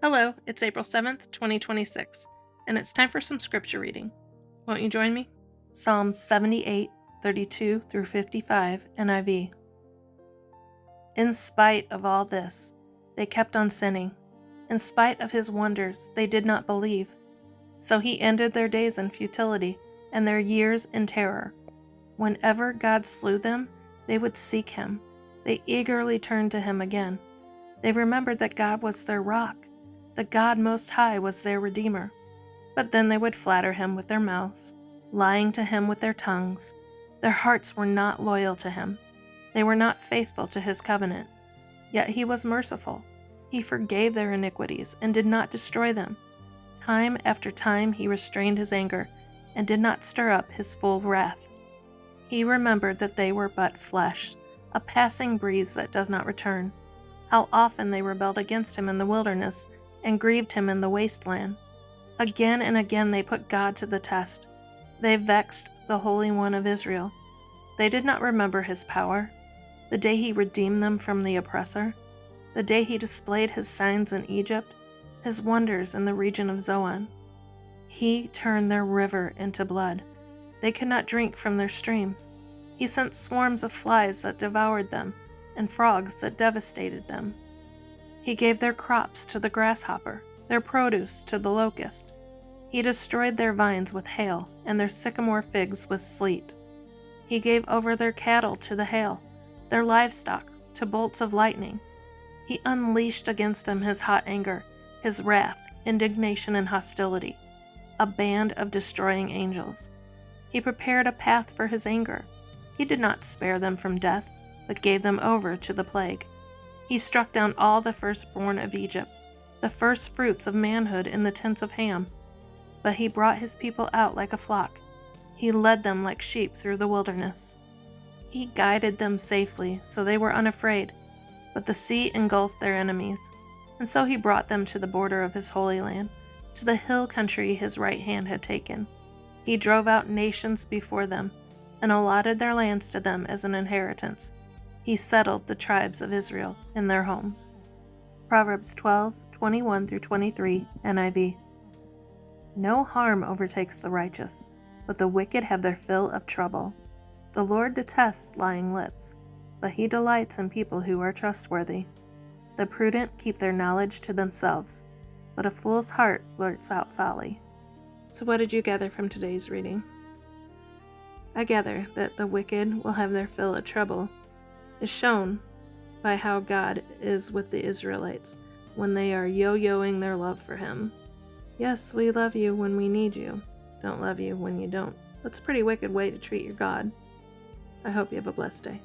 Hello, it's April 7th, 2026, and it's time for some scripture reading. Won't you join me? Psalms 78, 32 through 55, NIV. In spite of all this, they kept on sinning. In spite of his wonders, they did not believe. So he ended their days in futility and their years in terror. Whenever God slew them, they would seek him. They eagerly turned to him again. They remembered that God was their rock. The God Most High was their Redeemer. But then they would flatter him with their mouths, lying to him with their tongues. Their hearts were not loyal to him. They were not faithful to his covenant. Yet he was merciful. He forgave their iniquities and did not destroy them. Time after time he restrained his anger and did not stir up his full wrath. He remembered that they were but flesh, a passing breeze that does not return. How often they rebelled against him in the wilderness and grieved him in the wasteland. Again and again they put God to the test. They vexed the Holy One of Israel. They did not remember his power, the day he redeemed them from the oppressor, the day he displayed his signs in Egypt, his wonders in the region of Zoan. He turned their river into blood. They could not drink from their streams. He sent swarms of flies that devoured them, and frogs that devastated them. He gave their crops to the grasshopper, their produce to the locust. He destroyed their vines with hail, and their sycamore figs with sleet. He gave over their cattle to the hail, their livestock to bolts of lightning. He unleashed against them his hot anger, his wrath, indignation, and hostility, a band of destroying angels. He prepared a path for his anger. He did not spare them from death, but gave them over to the plague. He struck down all the firstborn of Egypt, the first fruits of manhood in the tents of Ham. But he brought his people out like a flock. He led them like sheep through the wilderness. He guided them safely, so they were unafraid, but the sea engulfed their enemies. And so he brought them to the border of his holy land, to the hill country his right hand had taken. He drove out nations before them, and allotted their lands to them as an inheritance. He settled the tribes of Israel in their homes. Proverbs 12:21 through 23, NIV. No harm overtakes the righteous, but the wicked have their fill of trouble. The Lord detests lying lips, but he delights in people who are trustworthy. The prudent keep their knowledge to themselves, but a fool's heart blurts out folly. So what did you gather from today's reading? I gather that the wicked will have their fill of trouble is shown by how God is with the Israelites when they are yo-yoing their love for him. Yes, we love you when we need you. Don't love you when you don't. That's a pretty wicked way to treat your God. I hope you have a blessed day.